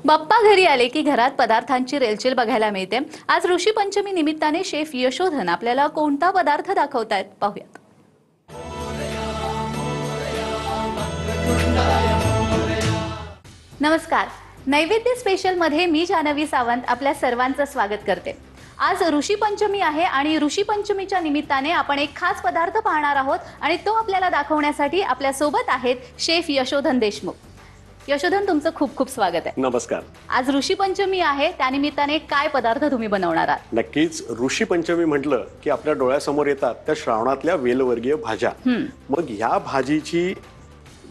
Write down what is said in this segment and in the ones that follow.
बाप्पा घरी आले की घरात पदार्थांची रेलचेल बघायला मिळते। आज ऋषी पंचमी निमित्ताने शेफ यशोधन आपल्याला कोणता पदार्थ दाखवतायत पाहूयात। नमस्कार, नैवेद्य स्पेशल मध्ये मी जानवी सावंत आपल्या सर्वांचं स्वागत करते। आज ऋषी पंचमी आहे आणि ऋषी पंचमीच्या निमित्ताने आपण एक खास पदार्थ पाहणार आहोत आणि तो आपल्याला दाखवण्यासाठी आपल्या सोबत आहेत शेफ यशोधन देशमुख। यशोधन, तुमचं खूप खूप स्वागत आहे। नमस्कार। आज ऋषी पंचमी आहे, त्यानिमित्ताने काय पदार्थ तुम्ही बनवणार आहात? नक्कीच ऋषी पंचमी म्हटलं की आपल्या डोळ्यासमोर येतात त्या श्रावणातल्या वेलवर्गीय भाज्या। मग या भाजीची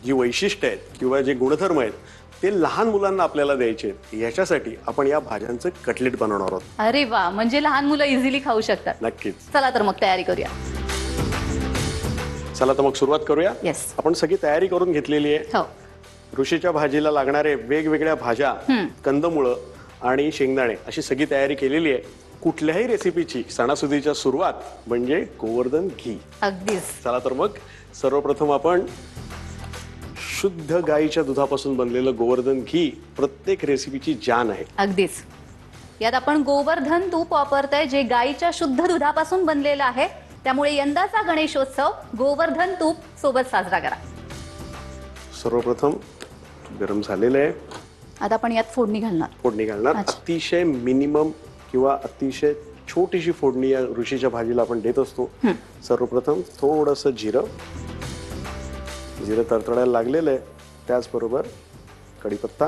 जी वैशिष्ट्य आहेत किंवा जे गुणधर्म आहेत ते लहान मुलांना आपल्याला द्यायचे आहेत, याच्यासाठी आपण या भाज्यांचं कटलेट बनवणार आहोत। अरे वा, म्हणजे लहान मुलं इझिली खाऊ शकतात। नक्कीच। चला तर मग तयारी करूया। चला तर मग सुरुवात करूया। येस, आपण सगळी तयारी करून घेतलेली आहे। हो। ऋषीच्या भाजीला लागणारे वेगवेगळ्या भाज्या, कंदमुळं आणि शेंगदाणे अशी सगळी तयारी केलेली आहे। कुठल्याही रेसिपीची सणासुदीच्या सुरुवात म्हणजे गोवर्धन घी। अगदीच। चला तर मग सर्वप्रथम आपण शुद्ध गाईच्या दुधापासून बनलेलं गोवर्धन घी प्रत्येक रेसिपीची जान आहे। अगदीच। यात आपण गोवर्धन तूप वापरतोय जे गाईच्या शुद्ध दुधापासून बनलेलं आहे, त्यामुळे यंदाचा गणेशोत्सव गोवर्धन तूप सोबत साजरा करा। सर्वप्रथम गरम झालेलं आहे, आता आपण यात फोडणी घालणार। अतिशय मिनिमम किंवा अतिशय छोटीशी फोडणी या ऋषीच्या भाजीला आपण देत असतो। सर्वप्रथम थोडंसं जिरं तडतडायला लागलेलं आहे, त्याचबरोबर कढीपत्ता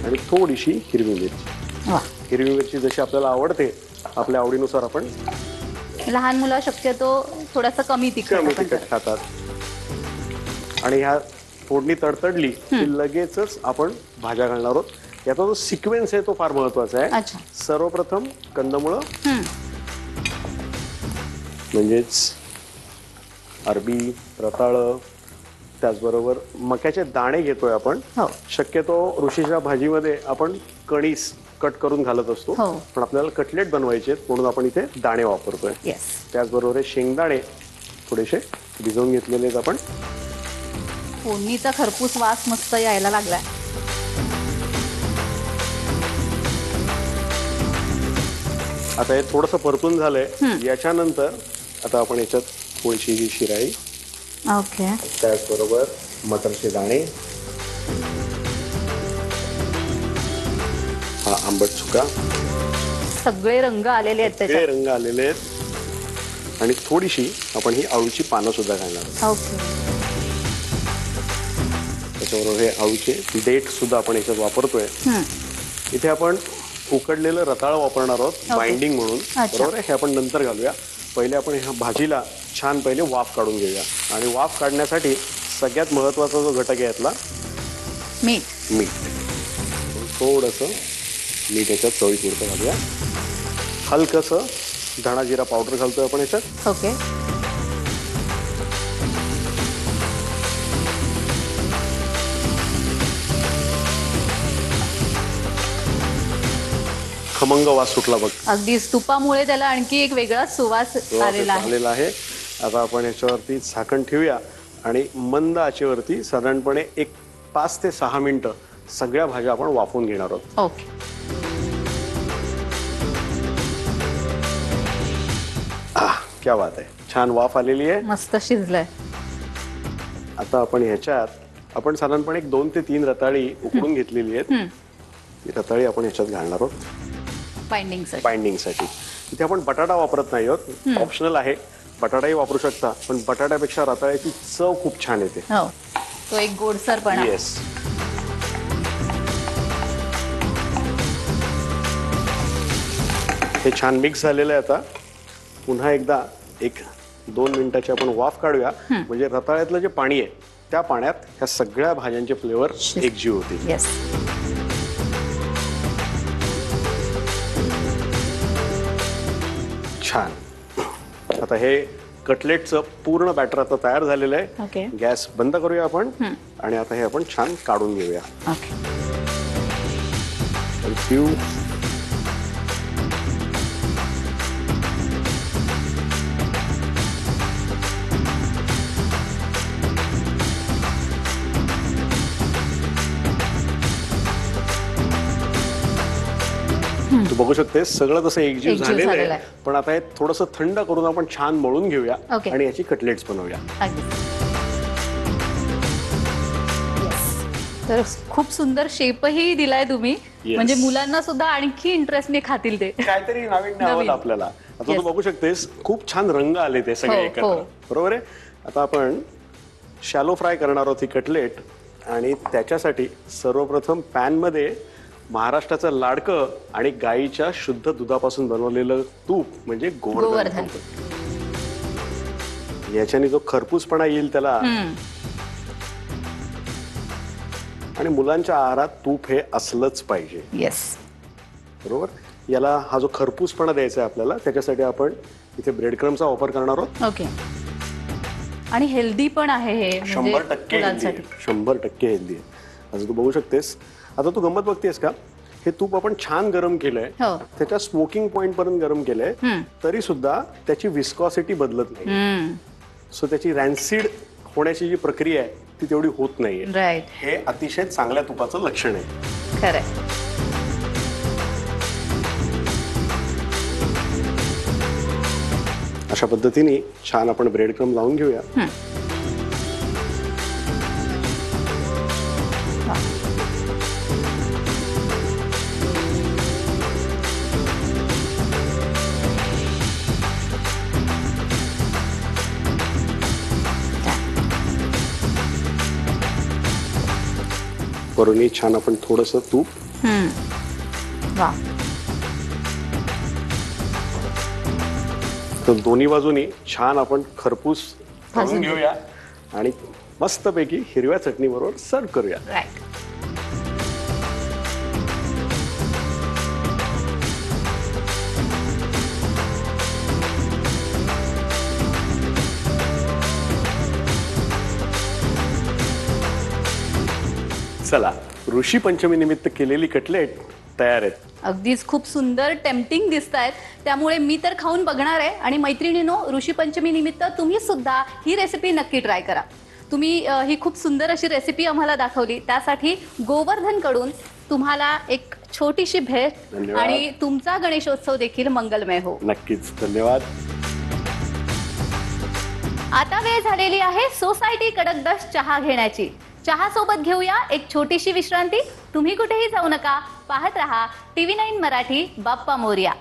आणि थोडीशी हिरवी मिरची। हिरवी मिरची जशी आपल्याला आवडते आपल्या आवडीनुसार आपण, लहान मुलं शक्यतो थोडंसं कमी तिखट खातात। आणि ह्या फोडणी तडतडली की लगेचच आपण भाज्या घालणार आहोत। याचा जो सिक्वेन्स आहे तो फार महत्वाचा आहे। सर्वप्रथम कंदमुळं म्हणजेच अरबी, रताळं, त्याचबरोबर मक्याचे दाणे घेतोय आपण। शक्यतो ऋषीच्या भाजीमध्ये आपण कणीस कट करून घालत असतो, पण आपल्याला कटलेट बनवायचे म्हणून आपण इथे दाणे वापरतोय। त्याचबरोबर शेंगदाणे थोडेसे भिजवून घेतलेले आहेत आपण। फोडणीचा खरपूस वास मस्त यायला लागलाय। आता हे थोडंसं परतून झालंय, याच्यानंतर आता आपण याच्यात थोडीशी ही शिराई, त्याचबरोबर मटरचे दाणे, हा आंबट चुका, सगळे रंग आलेले आहेत, आणि थोडीशी आपण ही अळूची पानं सुद्धा घालणार आहोत। त्याच्याबरोबर हे अळूचे देठ सुद्धा आपण याच्यात वापरतोय। इथे आपण उकडलेलं रताळ वापरणार आहोत बाइंडिंग म्हणून, बरोबर आहे? हे आपण नंतर घालूया। पहिले आपण ह्या भाजीला छान पहिले वाफ काढून घेऊया, आणि वाफ काढण्यासाठी सगळ्यात महत्वाचा जो घटक आहे यातला मीठ। थोडंसं मीठ याच्यात चवीपुरतं घालूया। हलकंसं धणा जिरा पावडर घालतोय आपण याच्यात। खमंग वास सुटला बघ। अगदीच, तुपामुळे त्याला आणखी एक वेगळाच सुवास आलेला आहे। आता आपण याच्यावरती झाकण ठेवूया आणि मंद आचेवरती साधारणपणे 5 ते 6 मिनिटं सगळ्या भाज्या आपण वाफवून घेणार आहोत। क्या बात आहे, छान वाफ आलेली आहे, मस्त शिजलंय। आता आपण ह्याच्यात आपण साधारणपणे 2 ते 3 रताळी उकडून घेतलेली आहेत। रताळी आपण ह्याच्यात घालणार आहोत बाइंडिंगसाठी। इथे आपण बटाटा वापरत नाही आहोत, ऑप्शनल आहे, बटाटाही वापरू शकता, पण बटाट्यापेक्षा रताळ्याची चव खूप छान येते। तो एक गोडसरपणा। हे छान मिक्स झालेलं आहे। आता पुन्हा एकदा 1-2 मिनिटाची आपण वाफ काढूया, म्हणजे रताळ्यातलं जे पाणी आहे त्या पाण्यात ह्या सगळ्या भाज्यांचे फ्लेवर एकजीव होतील। छान। आता हे कटलेटचं पूर्ण बॅटर आता तयार झालेलं आहे। गॅस बंद करूया आपण, आणि आता हे आपण छान काढून घेऊया। तू बघू शकते सगळं तसं एकजीव एकजीव झालेलं झालेलं आहे. आहे. पण आता हे थोडंसं थंड करून आपण छान मळून घेऊया ओके. आणि याची कटलेट्स बनवूया. अगदी. Yes. तर खूप सुंदर शेपही दिलाय तुम्ही. Yes. म्हणजे मुलांना सुद्धा आणखी इंटरेस्टने खातील ते. काहीतरी नवीन हवं नवीन. आपल्याला. आता तू Yes. बघू शकतेस खूप छान रंग आले ते सगळे हो, एकत्र. हो. बरोबर आहे. आता आपण शॅलो फ्राय करणार आहोत ही कटलेट आणि त्याच्यासाठी सर्वप्रथम पॅन मध्ये महाराष्ट्राचं लाडकं आणि गाईच्या शुद्ध दुधापासून बनवलेलं तूप म्हणजे गोवर्धन गोवर्धन. तूप. याच्याने जो खरपूसपणा येईल त्याला आणि मुलांच्या आहारात तूप हे असलंच पाहिजे. येस. बरोबर. याला हा जो खरपूसपणा द्यायचा आहे आपल्याला त्याच्यासाठी आपण इथे ब्रेड क्रम्सचा वापर करणार आहोत. ओके. आणि हेल्दी पण आहे हे 100% मुलांसाठी. 100% हेल्दी आहे. असं तू बघू शकतेस. आता तू गंमत बघतेस का, हे तूप आपण छान गरम केलंय, हो. त्याच्या स्मोकिंग पॉइंट पर्यंत गरम केलंय, तरी सुद्धा त्याची विस्कॉसिटी बदलत नाही. सो त्याची रॅन्सिड होण्याची जी प्रक्रिया आहे ती तेवढी होत नाहीये. राईट. हे अतिशय चांगल्या तुपाचं लक्षण आहे. खरंय. अशा पद्धतीने छान आपण ब्रेड क्रम लावून घेऊया. वरून छान आपण थोडंसं तूप. वा. तर दोन्ही बाजूनी छान आपण खरपूस भाजून भाजून घेऊया आणि मस्तपैकी हिरव्या चटणी बरोबर सर्व करूया. राईट. चला, ऋषी पंचमी निमित्त केलेली कटलेट तयार आहेत. अगदीच खूप सुंदर टेम्पटिंग दिसत आहेत. त्यामुळे मी तर खाऊन बघणार आहे आणि मैत्रिणींनो, ऋषी पंचमी निमित्त तुम्ही सुद्धा ही रेसिपी नक्की ट्राय करा. तुम्ही ही खूप सुंदर अशी रेसिपी आम्हाला दाखवली त्यासाठी गोवर्धन कडून तुम्हाला एक छोटीशी भेट धन्यवाद. आणि तुमचा गणेशोत्सव देखील मंगलमय हो. नक्कीच. धन्यवाद. आता वेळ झालेली आहे सोसायटी कडकदश चहा घेण्याची. चहा सोबत घेऊया एक छोटीशी विश्रांती. तुम्ही कुठेही जाऊ नका. पाहत रहा TV9 मराठी. बाप्पा मोरया.